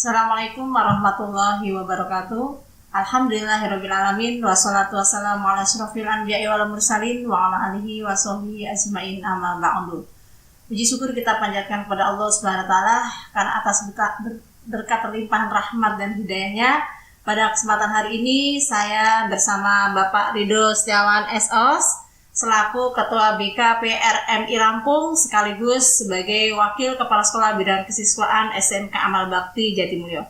Assalamualaikum warahmatullahi wabarakatuh. Alhamdulillahirrabbilalamin. Wassalatu wassalamu ala asyrofil anbiya'i wal mursalin wa ala alihi wa sahbihi ajma'in amma ba'du. Puji syukur kita panjatkan kepada Allah Subhanahu wa taala karena atas berkat terlimpahan rahmat dan hidayahnya. Pada kesempatan hari ini saya bersama Bapak Ridho Setiawan SOS selaku Ketua BK PRMI Lampung sekaligus sebagai Wakil Kepala Sekolah Bidang Kesiswaan SMK Amal Bakti Jatimulyo.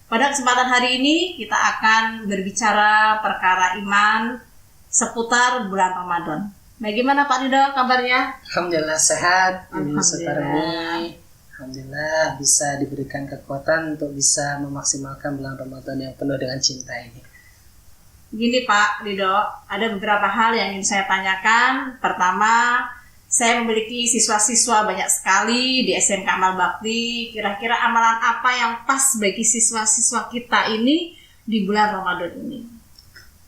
Pada kesempatan hari ini kita akan berbicara perkara iman seputar bulan Ramadan. Bagaimana Pak Ridho kabarnya? Alhamdulillah sehat, Alhamdulillah bisa diberikan kekuatan untuk bisa memaksimalkan bulan Ramadan yang penuh dengan cinta ini. Gini Pak Ridho, ada beberapa hal yang ingin saya tanyakan. Pertama, saya memiliki siswa-siswa banyak sekali di SMK Amal Bakti. Kira-kira amalan apa yang pas bagi siswa-siswa kita ini di bulan Ramadan ini?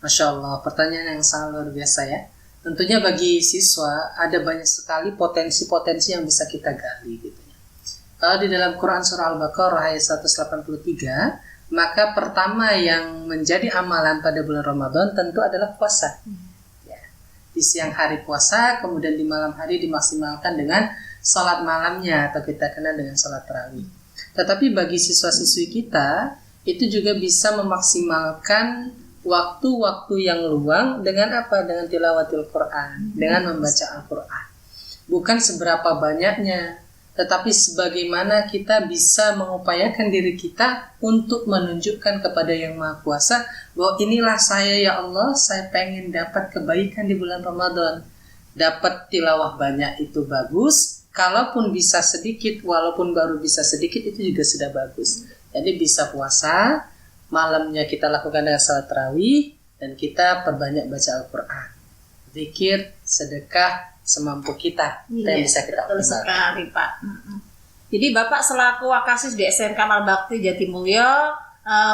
Masya Allah, pertanyaan yang sangat luar biasa ya. Tentunya bagi siswa ada banyak sekali potensi-potensi yang bisa kita gali gitu ya. Kalau di dalam Quran surah Al-Baqarah ayat 183, maka pertama yang menjadi amalan pada bulan Ramadan tentu adalah puasa. Ya. Di siang hari puasa, kemudian di malam hari dimaksimalkan dengan sholat malamnya atau kita kenal dengan sholat tarawih. Tetapi bagi siswa-siswi kita itu juga bisa memaksimalkan waktu-waktu yang luang dengan apa? Dengan tilawatil Quran, dengan membaca Al-Quran. Bukan seberapa banyaknya, tetapi sebagaimana kita bisa mengupayakan diri kita untuk menunjukkan kepada Yang Maha Kuasa bahwa inilah saya ya Allah, saya pengen dapat kebaikan di bulan Ramadan. Dapat tilawah banyak itu bagus, kalaupun bisa sedikit, walaupun baru bisa sedikit itu juga sudah bagus. Jadi bisa puasa, malamnya kita lakukan dengan salat tarawih, dan kita perbanyak baca Al-Quran. Zikir, sedekah, semampu kita. Itu yang bisa kita betul sekali Pak. Jadi Bapak selaku Wakasis di SMK Amal Bakti Jatimulyo,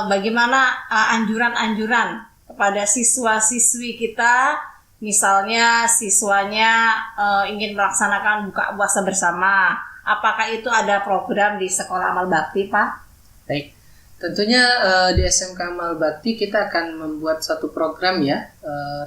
bagaimana anjuran-anjuran kepada siswa-siswi kita, misalnya siswanya ingin melaksanakan buka puasa bersama, apakah itu ada program di Sekolah Amal Bakti Pak? Baik. Tentunya di SMK Amal Bakti kita akan membuat satu program ya.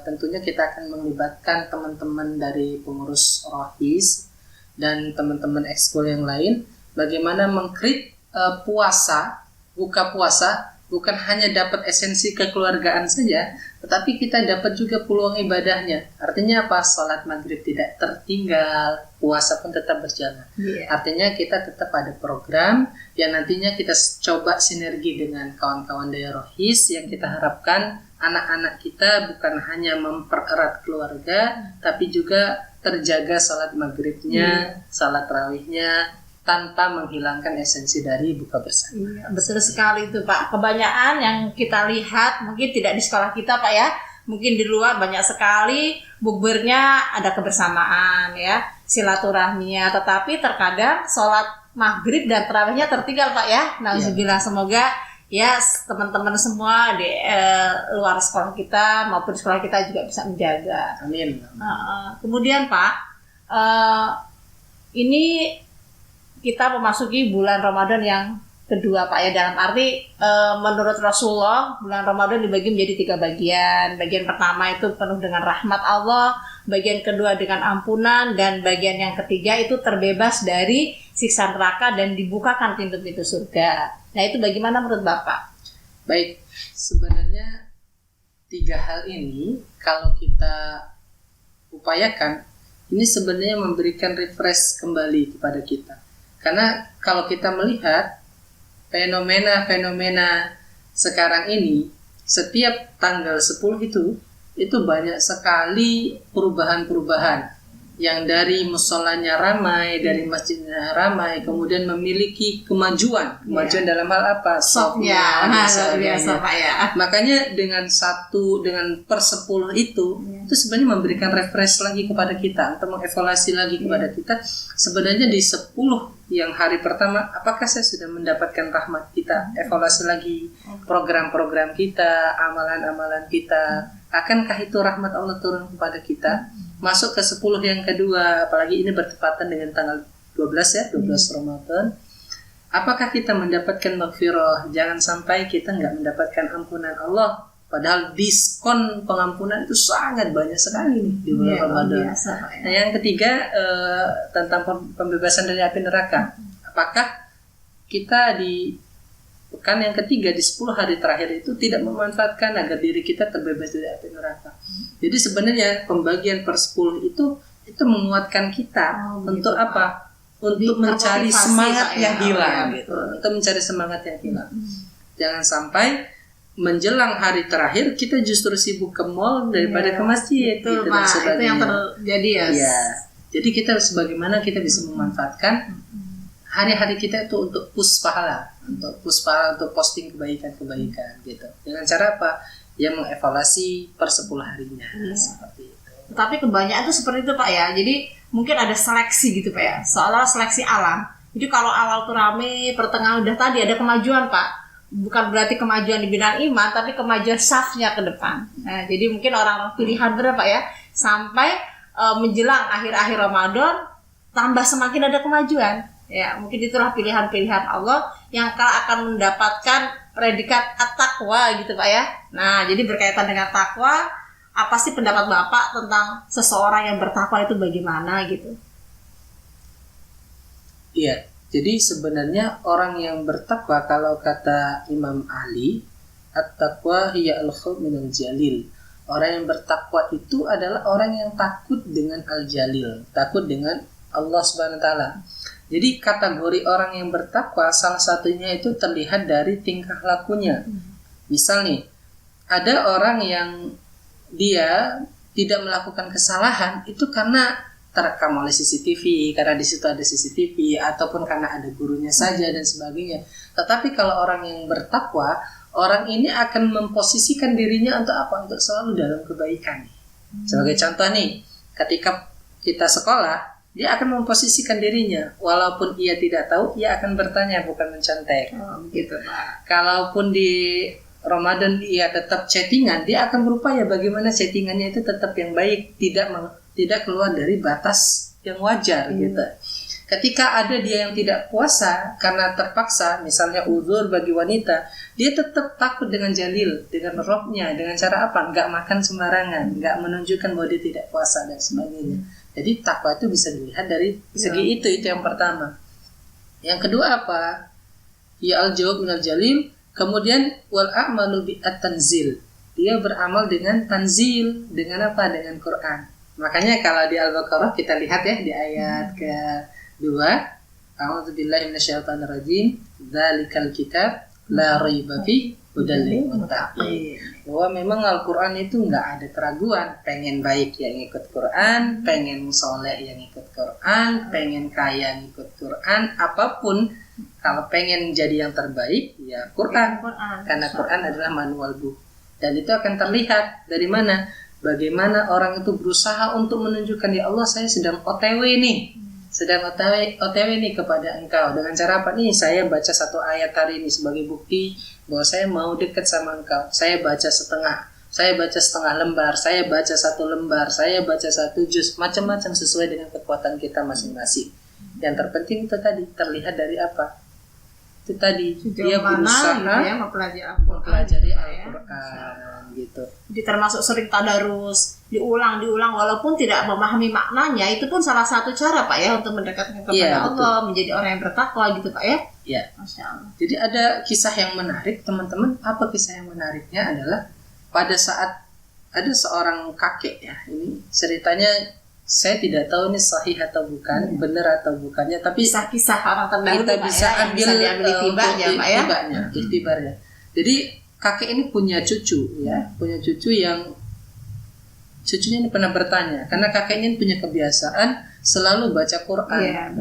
Tentunya kita akan melibatkan teman-teman dari pengurus Rohis dan teman-teman ekskul yang lain. Bagaimana mengkrit buka puasa bukan hanya dapat esensi kekeluargaan saja, tetapi kita dapat juga peluang ibadahnya. Artinya apa? Sholat maghrib tidak tertinggal, puasa pun tetap berjalan. Artinya kita tetap ada program yang nantinya kita coba sinergi dengan kawan-kawan dari Rohis yang kita harapkan anak-anak kita bukan hanya mempererat keluarga, tapi juga terjaga sholat maghribnya, sholat tarawihnya, tanpa menghilangkan esensi dari buka bersama. Iya, betul sekali itu Pak. Kebanyakan yang kita lihat mungkin tidak di sekolah kita Pak ya, mungkin di luar banyak sekali bukbernya ada kebersamaan ya, silaturahminya, tetapi terkadang sholat maghrib dan tarawihnya tertinggal Pak ya. Nauzubillah, semoga ya teman-teman semua di luar sekolah kita maupun sekolah kita juga bisa menjaga. Amin. Kemudian Pak, ini kita memasuki bulan Ramadan yang kedua Pak ya, dalam arti menurut Rasulullah bulan Ramadan dibagi menjadi 3 bagian. Bagian pertama itu penuh dengan rahmat Allah, bagian kedua dengan ampunan, dan bagian yang ketiga itu terbebas dari siksa neraka dan dibukakan pintu-pintu surga. Nah itu bagaimana menurut Bapak? Baik, sebenarnya 3 hal ini kalau kita upayakan, ini sebenarnya memberikan refresh kembali kepada kita. Karena kalau kita melihat fenomena-fenomena sekarang ini, setiap tanggal 10 itu banyak sekali perubahan-perubahan. Yang dari musolanya ramai, dari masjidnya ramai, kemudian memiliki kemajuan dalam hal apa? Softnya, biasa Pak ya. Makanya dengan per 10 itu sebenarnya memberikan refresh lagi kepada kita, untuk mengevaluasi lagi kepada kita. Sebenarnya di 10 yang hari pertama, apakah saya sudah mendapatkan rahmat kita? Evaluasi lagi program-program kita, amalan-amalan kita. Akankah itu rahmat Allah turun kepada kita? Masuk ke 10 yang kedua, apalagi ini bertepatan dengan tanggal 12 ya, 12 Ramadan. apakah kita mendapatkan maghfirah? Jangan sampai kita nggak mendapatkan ampunan Allah. Padahal diskon pengampunan itu sangat banyak sekali nih di bulan Ramadan. Nah, yang ketiga tentang pembebasan dari api neraka. Apakah kita di pekan yang ketiga di 10 hari terakhir itu tidak memanfaatkan agar diri kita terbebas dari api neraka? Jadi sebenarnya pembagian per 10 itu menguatkan kita untuk apa? Untuk mencari semangat yang hilang gitu. Untuk mencari semangat yang hilang. Jangan sampai menjelang hari terakhir kita justru sibuk ke mall daripada ke masjid gitu, dan sebagainya. Itu yang terjadi ya. Jadi kita bagaimana kita bisa memanfaatkan hari-hari kita itu untuk push pahala, untuk posting kebaikan-kebaikan gitu. Dengan cara apa? Ya mengevaluasi per 10 harinya seperti itu. Tapi kebanyakan itu seperti itu Pak ya. Jadi mungkin ada seleksi gitu Pak ya. Seolah seleksi alam. Jadi kalau awal tuh rame, pertengahan udah tadi ada kemajuan Pak. Bukan berarti kemajuan di bidang iman, tapi kemajuan safnya ke depan. Nah, jadi mungkin orang-orang pilihan berapa ya, sampai menjelang akhir-akhir Ramadan, tambah semakin ada kemajuan. Ya, mungkin itulah pilihan-pilihan Allah yang akan mendapatkan predikat at-taqwa gitu Pak ya. Nah, jadi berkaitan dengan takwa, apa sih pendapat Bapak tentang seseorang yang bertakwa itu bagaimana gitu? Iya. Jadi sebenarnya orang yang bertakwa, kalau kata Imam Ali, at-taqwa hiya al-khawf minal jalil. Orang yang bertakwa itu adalah orang yang takut dengan al-jalil, takut dengan Allah Subhanahu wa taala. Jadi kategori orang yang bertakwa salah satunya itu terlihat dari tingkah lakunya. Misal nih, ada orang yang dia tidak melakukan kesalahan itu karena terekam oleh CCTV, karena di situ ada CCTV, ataupun karena ada gurunya saja dan sebagainya. Tetapi kalau orang yang bertakwa, orang ini akan memposisikan dirinya untuk apa? Untuk selalu dalam kebaikan. Sebagai contoh nih, ketika kita sekolah, dia akan memposisikan dirinya, walaupun ia tidak tahu, ia akan bertanya bukan mencontek. Gitu Pak. Kalaupun di Ramadan ia tetap chattingan, dia akan berupaya bagaimana chattingannya itu tetap yang baik, tidak keluar dari batas yang wajar gitu. Ketika ada dia yang tidak puasa karena terpaksa, misalnya uzur bagi wanita, dia tetap takut dengan jalil, dengan robnya, dengan cara apa? Nggak makan sembarangan, nggak menunjukkan bahwa dia tidak puasa dan sebagainya. Jadi takwa itu bisa dilihat dari segi itu yang pertama. Yang kedua apa? Ya al-jawab minal jalil. Kemudian wal a'malu bi at-tanzil. Dia beramal dengan tanzil, dengan apa? Dengan Quran. Makanya kalau di Al-Baqarah kita lihat ya di ayat ke-2, A'udzubillahi minasyaitonirrajim, dzalikal kitab la raiba fi hudal lil muttaqin. Bahwa memang Al-Qur'an itu enggak ada keraguan, pengen baik yang ikut Quran, pengen soleh yang ikut Quran, pengen kaya yang ikut Quran, apapun kalau pengen jadi yang terbaik ya Quran. Karena Quran adalah manual book. Dan itu akan terlihat dari mana? Bagaimana orang itu berusaha untuk menunjukkan, ya Allah saya sedang OTW nih. Sedang OTW nih kepada engkau. Dengan cara apa nih? Saya baca satu ayat hari ini sebagai bukti bahwa saya mau dekat sama engkau. Saya baca setengah lembar, saya baca 1 lembar, saya baca 1 juz, macam-macam sesuai dengan kekuatan kita masing-masing. Yang terpenting itu tadi terlihat dari apa? Itu tadi dia berusaha gitu ya, mempelajari Al-Quran gitu. Jadi termasuk sering tadarus, diulang walaupun tidak memahami maknanya, itu pun salah satu cara Pak ya untuk mendekatkan kepada Allah, menjadi orang yang bertakwa gitu Pak ya. Iya. Masya Allah. Jadi ada kisah yang menarik teman-teman. Apa kisah yang menariknya adalah pada saat ada seorang kakek ya, ini ceritanya saya tidak tahu ini sahih atau bukan, benar atau bukannya, tapi kisah-kisah orang terdahulu kita bisa ya, ambil iktibarnya. Iktibarnya. Jadi kakek ini punya cucu ya, cucunya ini pernah bertanya karena kakeknya ini punya kebiasaan selalu baca Quran,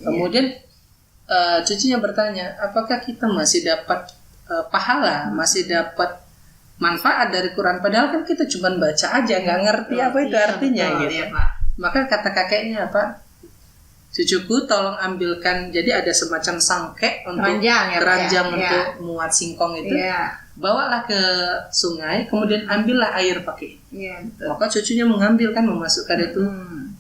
Kemudian cucunya bertanya, apakah kita masih dapat pahala, masih dapat manfaat dari Quran, padahal kan kita cuma baca aja, nggak ngerti apa itu artinya gitu. Iya, Pak. Maka kata kakeknya apa? Cucuku tolong ambilkan, jadi ada semacam sangke untuk keranjang untuk muat singkong itu. Bawalah ke sungai, kemudian ambillah air pakai. Maka cucunya mengambil kan, memasukkan itu.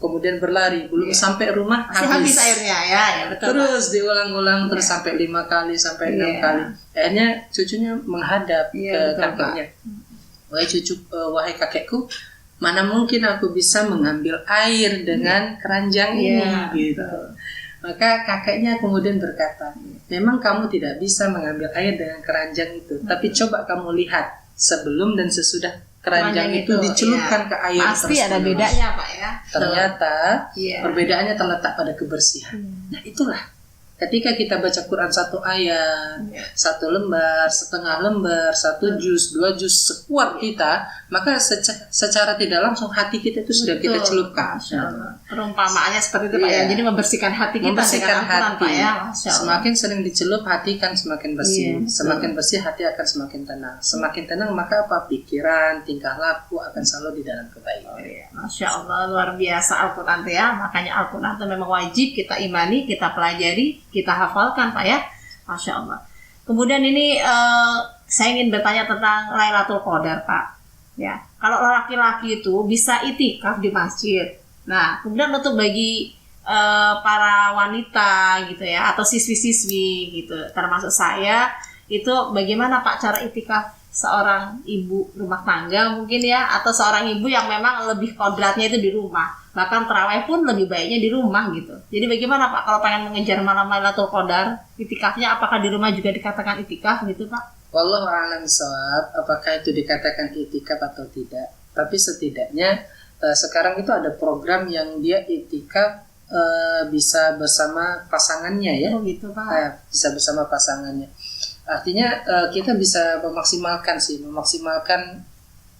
kemudian berlari, belum sampai rumah habis airnya ya betul. Terus diulang-ulang terus sampai 5 kali sampai 6 kali. Akhirnya cucunya menghadap ke kakeknya. Wahai kakekku, mana mungkin aku bisa mengambil air dengan keranjang ini gitu. Maka kakeknya kemudian berkata, memang kamu tidak bisa mengambil air dengan keranjang itu, tapi coba kamu lihat sebelum dan sesudah keranjang itu dicelupkan ke air. Pasti ada bedanya Pak ya. Ternyata perbedaannya terletak pada kebersihan. Nah itulah ketika kita baca Quran 1 ayat, 1 lembar, setengah lembar, 1 juz, 2 juz sekuat kita, maka secara tidak langsung hati kita itu sudah kita celupkan. Perumpamaannya seperti itu Pak ya. Jadi membersihkan hati kita dengan Al-Quran Pak ya. Semakin sering dicelup hati kan semakin bersih. Semakin bersih hati akan semakin tenang. Semakin tenang maka apa? Pikiran, tingkah laku akan selalu di dalam kebaikan. Masya Allah, luar biasa Al-Quran ya. Makanya Al-Quran itu memang wajib kita imani, kita pelajari, kita hafalkan Pak ya. Masya Allah. Kemudian ini saya ingin bertanya tentang Lailatul Qadar Pak ya. Kalau laki-laki itu bisa itikaf di masjid. Nah kemudian untuk bagi para wanita gitu ya, atau siswi-siswi gitu, termasuk saya, itu bagaimana Pak cara itikaf seorang ibu rumah tangga mungkin ya, atau seorang ibu yang memang lebih kodratnya itu di rumah, bahkan tarawih pun lebih baiknya di rumah gitu. Jadi bagaimana Pak kalau pengen mengejar malam Lailatul Qadar, itikafnya apakah di rumah juga dikatakan itikaf gitu Pak? Wallahu a'lam bishawab, apakah itu dikatakan itikaf atau tidak. Tapi setidaknya sekarang itu ada program yang dia itikaf bisa bersama pasangannya ya. Oh gitu Pak. Bisa bersama pasangannya. Artinya kita bisa memaksimalkan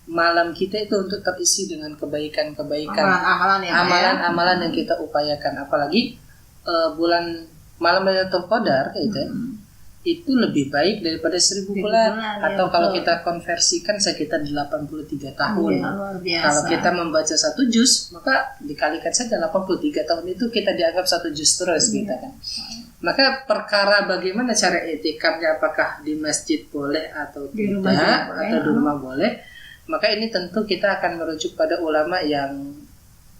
malam kita itu untuk terisi dengan kebaikan-kebaikan, amalan-amalan yang kita upayakan. Apalagi bulan malam Lailatul Qadar gitu ya. Itu lebih baik daripada 1000 bulan. Atau kalau kita konversikan sekitar 83 tahun. Kalau kita membaca 1 juz, maka dikalikan saja 83 tahun itu kita dianggap 1 juz terus gitu kan. Maka perkara bagaimana cara itikafnya, apakah di masjid boleh atau tidak, atau di rumah boleh, maka ini tentu kita akan merujuk pada ulama yang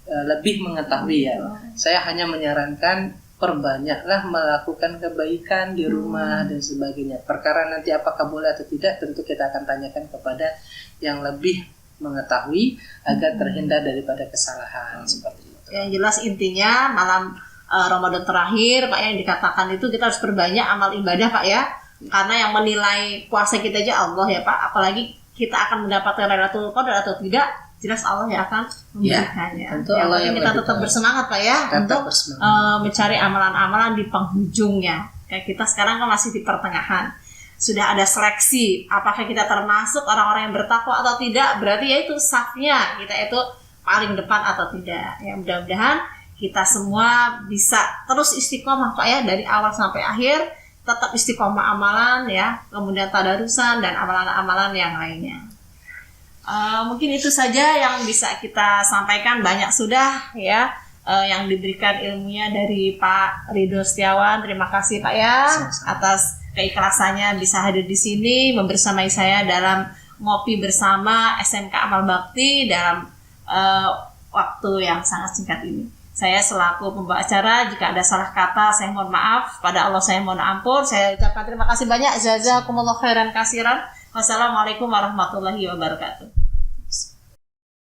lebih mengetahui ya. Saya hanya menyarankan perbanyaklah melakukan kebaikan di rumah dan sebagainya. Perkara nanti apakah boleh atau tidak tentu kita akan tanyakan kepada yang lebih mengetahui agar terhindar daripada kesalahan seperti itu. Yang jelas intinya malam Ramadan terakhir Pak yang dikatakan itu kita harus perbanyak amal ibadah Pak ya. Karena yang menilai puasa kita aja Allah ya Pak. Apalagi kita akan mendapatkan Lailatul Qadar atau tidak, jelas Allah yang akan memberikannya. Tentu Allah yang kita tetap bersemangat Pak ya untuk mencari amalan-amalan di penghujungnya. Kayak kita sekarang kan masih di pertengahan. Sudah ada seleksi, apakah kita termasuk orang-orang yang bertakwa atau tidak? Berarti ya itu safnya kita itu paling depan atau tidak. Ya mudah-mudahan kita semua bisa terus istiqomah Pak ya, dari awal sampai akhir tetap istiqomah amalan ya, kemudian tadarusan dan amalan-amalan yang lainnya. Mungkin itu saja yang bisa kita sampaikan, banyak sudah ya yang diberikan ilmunya dari Pak Ridho Setiawan. Terima kasih Pak ya atas keikhlasannya bisa hadir di sini membersamai saya dalam ngopi bersama SMK Amal Bakti dalam waktu yang sangat singkat ini. Saya selaku pembawa acara, jika ada salah kata saya mohon maaf, pada Allah saya mohon ampun. Saya ucapkan terima kasih banyak. Jazakumullah khairan katsiran. Wassalamualaikum warahmatullahi wabarakatuh.